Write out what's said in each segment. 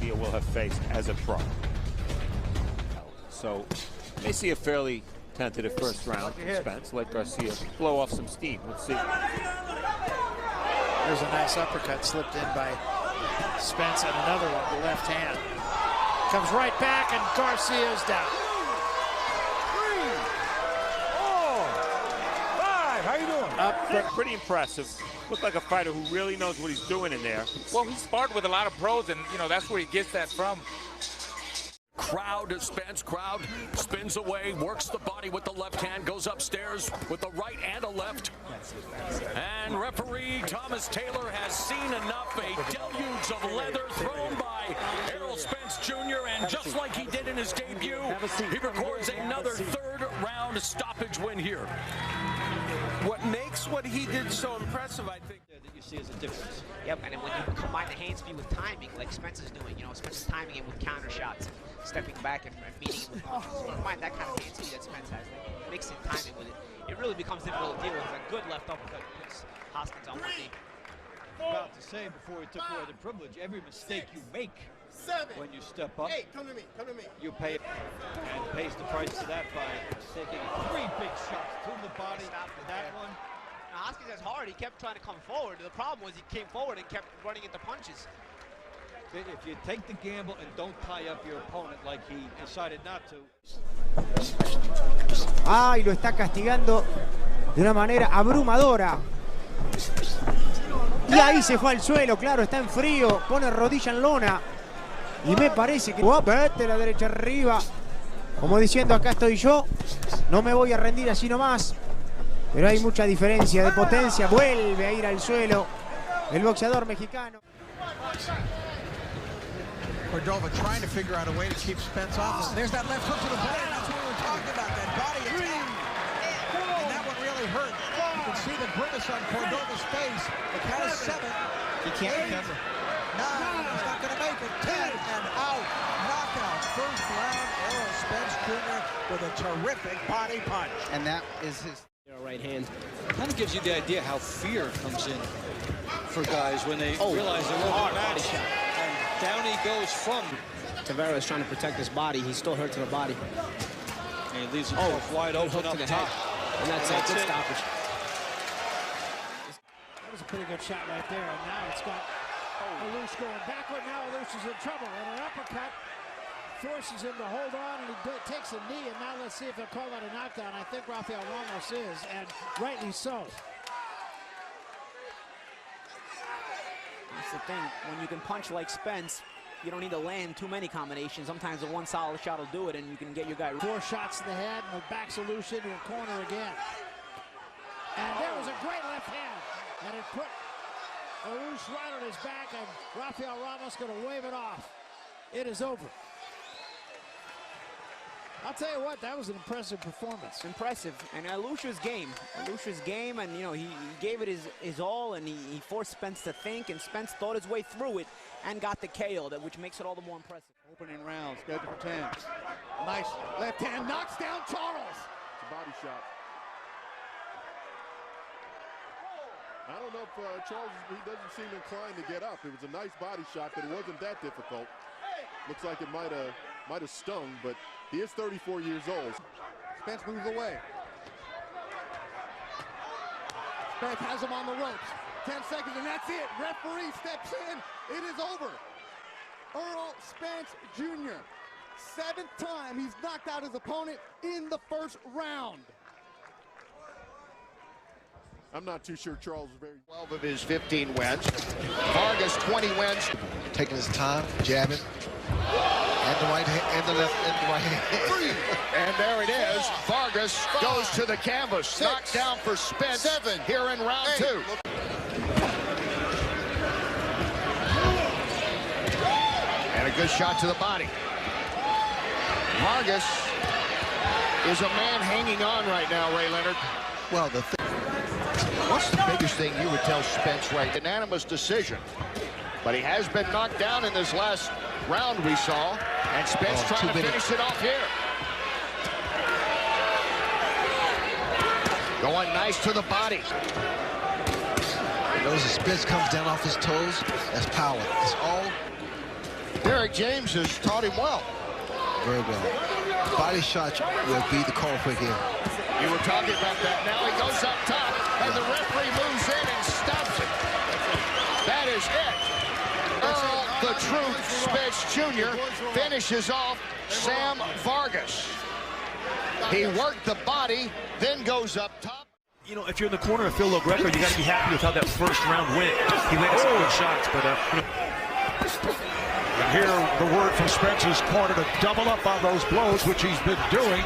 Garcia will have faced as a pro. So you may see a fairly tentative first round from Spence. Let Garcia blow off some steam. Let's see. There's a nice uppercut slipped in by Spence, and another one, the left hand. Comes right back, and Garcia's down. 3, 4, 5. How you doing? Pretty impressive. Looked like a fighter who really knows what he's doing in there. Well, he sparred with a lot of pros, and that's where he gets that from. Crowd spins away, works the body with the left hand, goes upstairs with the right and a left. And referee Thomas Taylor has seen enough. A deluge of leather thrown by Errol Spence Jr. And just like he did in his debut, he records another third-round stoppage win here. What makes what he did so impressive, I think, that you see as a difference. Yep, and then when you combine the hand speed with timing, like Spence is doing, Spence is timing it with counter shots, stepping back and meeting it with punches. So you combine that kind of hand speed that Spence has, like, mixing timing with it, it really becomes difficult to deal with. It's a good left uppercut puts Hoskins on one knee. About to say before he took away the privilege, every mistake you make when you step up, come to me. you pay it, and pays the price of that by taking 3 big shots to the body. That one. Now, Hoskins is hard. He kept trying to come forward. The problem was he came forward and kept running into punches. If you take the gamble and don't tie up your opponent like he decided not to. Y lo está castigando de una manera abrumadora. Y ahí se fue al suelo, claro, está en frío, pone rodilla en lona. Y me parece que mete la derecha arriba, como diciendo, acá estoy yo, no me voy a rendir así nomás. Pero hay mucha diferencia de potencia, vuelve a ir al suelo el boxeador mexicano. Cordova trying to figure out a way to keep Spence off. There's that left hook to the body. That's what we were talking about, that body attack. And that one really hurt. You can see the grimace on Cordova's face. The count is 7. He can't recover. 9, he's not going to make it. 10 and out. Knockout. First round, Errol Spence Jr. with a terrific body punch. And that is his Right hand. Kind of gives you the idea how fear comes in for guys when they realize they're overmatched. And down he goes from. Tavares trying to protect his body. He's still hurt to the body. And he leaves himself wide open up to the top. Head. And that's it. Stoppage. That was a pretty good shot right there, and now it's got Alous going backward. Now Alous is in trouble, and an uppercut forces him to hold on, and he takes a knee, and now let's see if they'll call that a knockdown. I think Rafael Ramos is, and rightly so. That's the thing, when you can punch like Spence, you don't need to land too many combinations. Sometimes the one solid shot will do it, and you can get your guy. 4 shots to the head, and the back solution to a corner again. And there was a great left hand, and it put Alous right on his back, and Rafael Ramos going to wave it off. It is over. I'll tell you what, that was an impressive performance. Impressive, and Alusha's game, and he gave it his all, and he forced Spence to think, and Spence thought his way through it and got the KO, which makes it all the more impressive. Opening round, scheduled for 10. Nice left hand, knocks down Charles. It's a body shot. I don't know if Charles, he doesn't seem inclined to get up. It was a nice body shot, but it wasn't that difficult. Looks like it might have stung, but he is 34 years old. Spence moves away. Spence has him on the ropes. 10 seconds, and that's it. Referee steps in. It is over. Errol Spence Jr. 7th time he's knocked out his opponent in the first round. I'm not too sure Charles is very... 12 of his 15 wins. Vargas, 20 wins. Taking his time, jabbing. And the right hand, and the left, and the right hand. And there it is. Vargas goes to the canvas. Knocked down for Spence 7 here in round 2. And a good shot to the body. Vargas is a man hanging on right now, Ray Leonard. Well, what's the biggest thing you would tell Spence right? Unanimous decision. But he has been knocked down in this last round we saw. And Spence trying to finish it off here. Going nice to the body. Notice as Spence comes down off his toes, that's power. It's all. There Derek James has taught him well. Very well. Body shots will be the culprit here. You were talking about that. Now he goes up top, and the referee moves in and stops it. That is it. Errol the Truth Spence Jr. finishes off Sam Vargas. He worked the body, then goes up top. You know, if you're in the corner of Phil Loreto, you got to be happy with how that first round went. He landed some good shots, but and here the word from Spence's corner to double up on those blows, which he's been doing.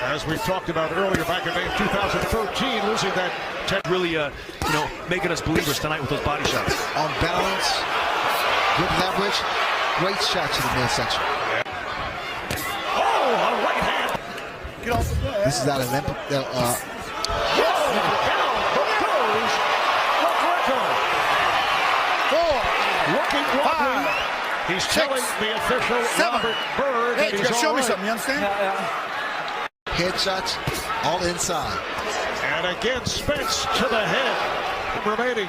As we've talked about earlier, back in May 2013, losing that 10. Really, you know, making us believers tonight with those body shots. On balance, good leverage, great shots in the midsection. Oh, a right hand. Get off the bed. This is out of Olympic. Down goes Loreto. 4, looking wobbly. He's telling the official, Robert Bird, hey, that you he's gotta show all me right. something, you understand? Headshots, all inside. And again, Spence to the head. Remaining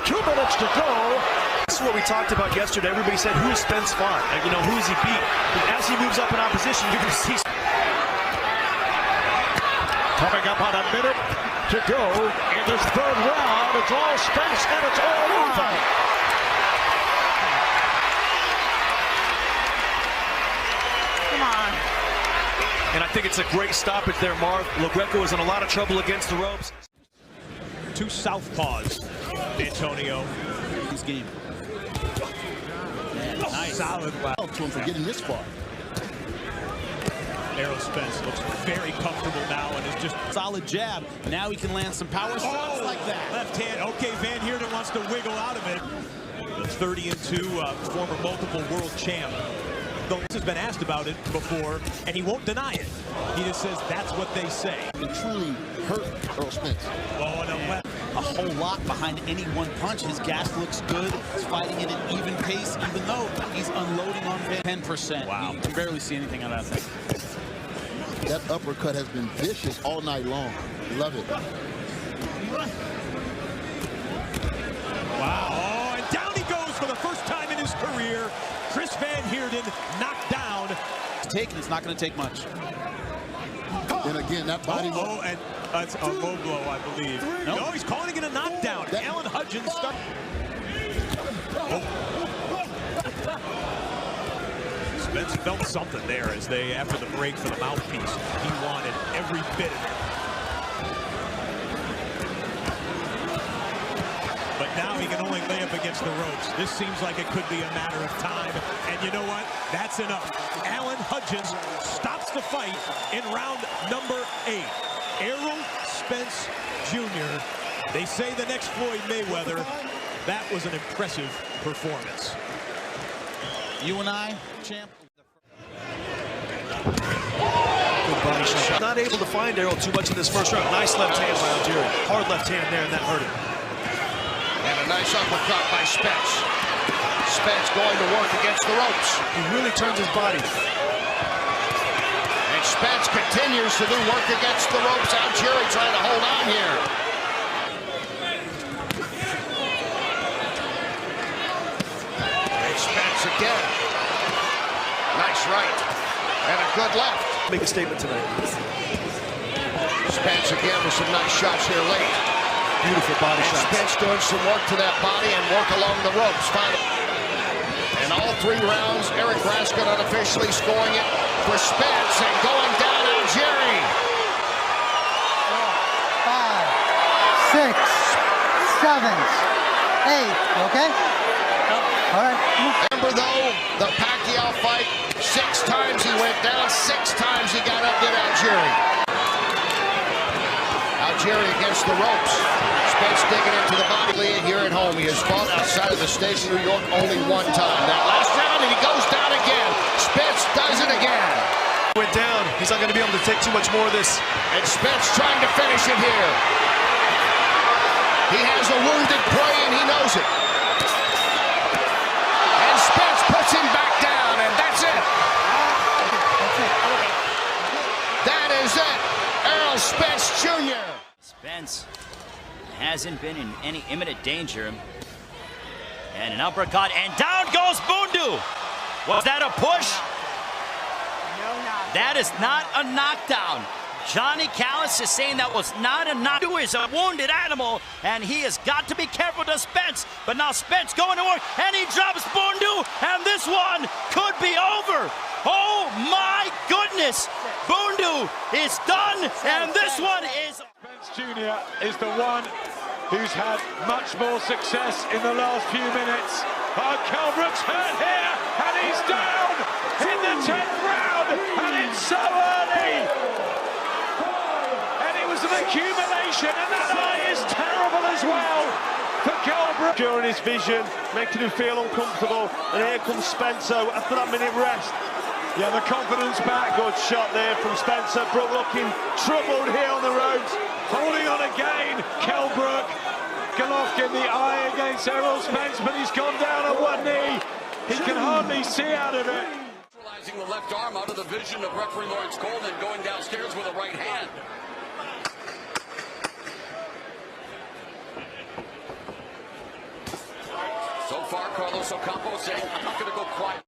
2 minutes to go. This is what we talked about yesterday. Everybody said, who is Spence fought? You know, who is he beat? But as he moves up in opposition, you're going to see. Coming up on a minute to go in this third round. It's all Spence and it's all over. Come on. And I think it's a great stoppage there, Marv. Loreto is in a lot of trouble against the ropes. 2 southpaws, Antonio. This game. Nice. Solid left. To him for getting this far. Errol Spence looks very comfortable now and is just solid jab. Now he can land some power shots like that. Left hand. Okay, Van Heerden wants to wiggle out of it. The 30-2 former multiple world champ. This has been asked about it before, and he won't deny it. He just says that's what they say. It truly hurt Errol Spence. Oh, and a left. A whole lot behind any one punch. His gas looks good. He's fighting at an even pace, even though he's unloading on 10%. Wow. You can barely see anything on that thing. That uppercut has been vicious all night long. Love it. Wow. Oh, and down he goes for the first time in his career. Chris Van Heerden knocked down. It's not going to take much. And again, that body. Oh, and that's a low blow, I believe. Nope. No, he's calling it a knockdown. Alan Hudgens starts. Spence felt something there as they, after the break for the mouthpiece, he wanted every bit of it. But now he can only lay up against the ropes. This seems like it could be a matter of time. And you know what? That's enough. Alan Hudgens stops the fight in round number 8. Errol Spence Jr. They say the next Floyd Mayweather. That was an impressive performance. You and I, champ. Good body shot. Not able to find Errol too much in this first round. Nice left hand by Algieri. Hard left hand there, and that hurt him. And a nice uppercut by Spence. Spence going to work against the ropes. He really turns his body. And Spence continues to do work against the ropes. Algieri trying to hold on here. And Spence again. Nice right. And a good left. Make a statement tonight. Spence again with some nice shots here late. Beautiful body and shots. Spence doing some work to that body and work along the ropes. Finally. And all 3 rounds, Eric Raskin unofficially scoring it for Spence and going down Algieri. 5, 6, 7, 8. Okay? All right. Remember though, the Pacquiao fight, 6 times he went down, 6 times he got up, did Algieri. Algieri against the ropes. Spence digging into the body lead here at home. He has fought outside of the state of New York only 1 time. That last round, and he goes down again. Spence does it again. Went down. He's not going to be able to take too much more of this. And Spence trying to finish it here. He has a wounded prey, and he knows it. And Spence puts him back down, and that's it. That is it. Errol Spence Jr. Spence hasn't been in any imminent danger. And an uppercut, and down goes Bundu. Was that a push? That is not a knockdown. Johnny Callis is saying that was not a knockdown. Bundu is a wounded animal, and he has got to be careful to Spence. But now Spence going to work, and he drops Bundu, and this one could be over. Oh my goodness! Bundu is done, and this one is... Spence Jr. is the one who's had much more success in the last few minutes. Oh, Kelbrook's hurt here, and he's down in the 10th round, and it's so early. And it was an accumulation, and that eye is terrible as well for Kelbrook. During his vision, making him feel uncomfortable, and here comes Spencer after that minute rest. Yeah, the confidence back. Good shot there from Spencer. Brook looking troubled here on the ropes. Holding on again. Kelbrook. Golovkin the eye against Errol Spence, but he's gone down on one knee. He can hardly see out of it. Neutralizing the left arm out of the vision of referee Lawrence Coleman, going downstairs with a right hand. So far, Carlos Ocampo saying, I'm not going to go quiet.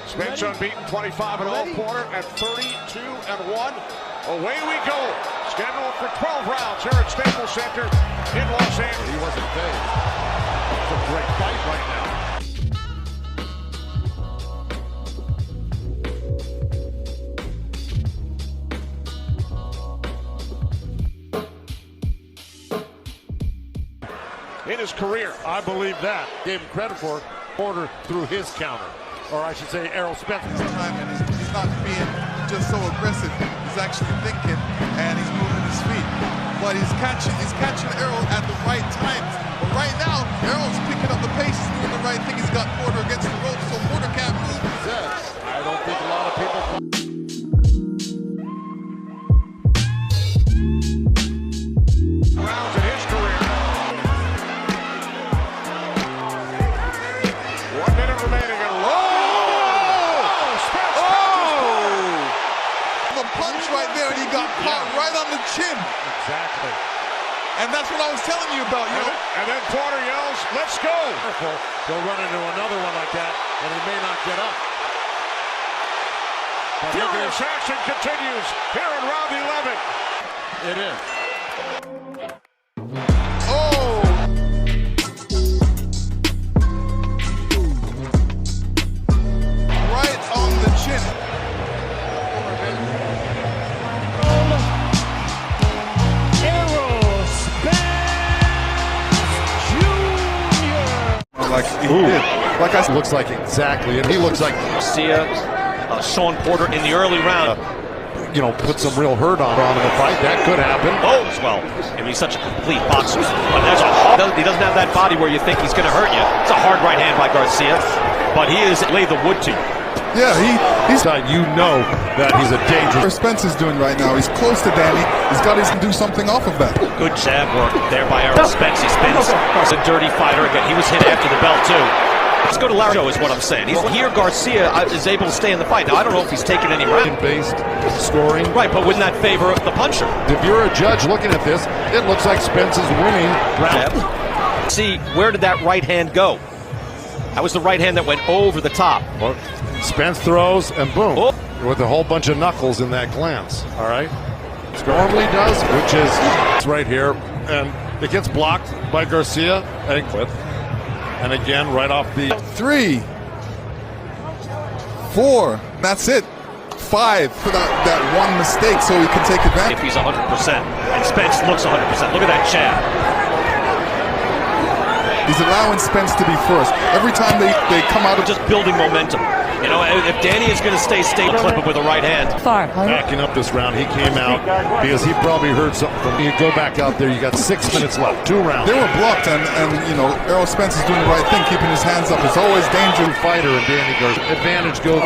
Spence unbeaten, 25 and 0 quarter at 32-1. Away we go. Scheduled for 12 rounds here at Staples Center in Los Angeles. He wasn't phased. It's a great fight right now. In his career, I believe that. Gave him credit for order through his counter. Or I should say Errol Spence. He's not being just so aggressive. He's actually thinking and he's moving his feet. But he's catching Errol at the right times. But right now, Errol's picking up the pace. He's doing the right thing. He's got Porter against the rope, so Porter can't move. I don't think a lot of people... rounds in his career. 1 minute remaining and the punch right there, and he got caught right on the chin. Exactly. And that's what I was telling you about, you know. And then Porter yells, let's go. He'll run into another one like that, and he may not get up. But furious action continues here in round 11. It is. Ooh. Like I said, looks like exactly, and he looks like Garcia, Sean Porter in the early round. You know, put some real hurt on in the fight. That could happen. Oh, as well. I mean, he's such a complete boxer. But there's a hard, he doesn't have that body where you think he's going to hurt you. It's a hard right hand by Garcia, but he is laid the wood to you. Yeah, he's you know that he's a dangerous. What Spence is doing right now, he's close to Danny. He's got to do something off of that. Good jab work there by Errol Spence. He spins. He's a dirty fighter. Again, he was hit after the bell, too. Let's go to Loreto is what I'm saying. Here Garcia is able to stay in the fight. Now, I don't know if he's taken any round. Based scoring. Right, but wouldn't that favor the puncher? If you're a judge looking at this, it looks like Spence is winning round. See, where did that right hand go? That was the right hand that went over the top. Well, Spence throws, and boom. Oh. With a whole bunch of knuckles in that glance, all right? Normally does, which is right here. And it gets blocked by Garcia. And again, right off the 3, 4, that's it. 5 for that one mistake so he can take advantage. If he's 100%, and Spence looks 100%. Look at that jab. He's allowing Spence to be first. Every time they come out of... Just building momentum. You know, if Danny is going to stay clip it with a right hand. Backing up this round, he came out because he probably heard something from you. Go back out there, you got 6 minutes left, 2 rounds. They were blocked, and you know, Errol Spence is doing the right thing, keeping his hands up. It's always dangerous. Fighter and Danny Garcia. Advantage goes.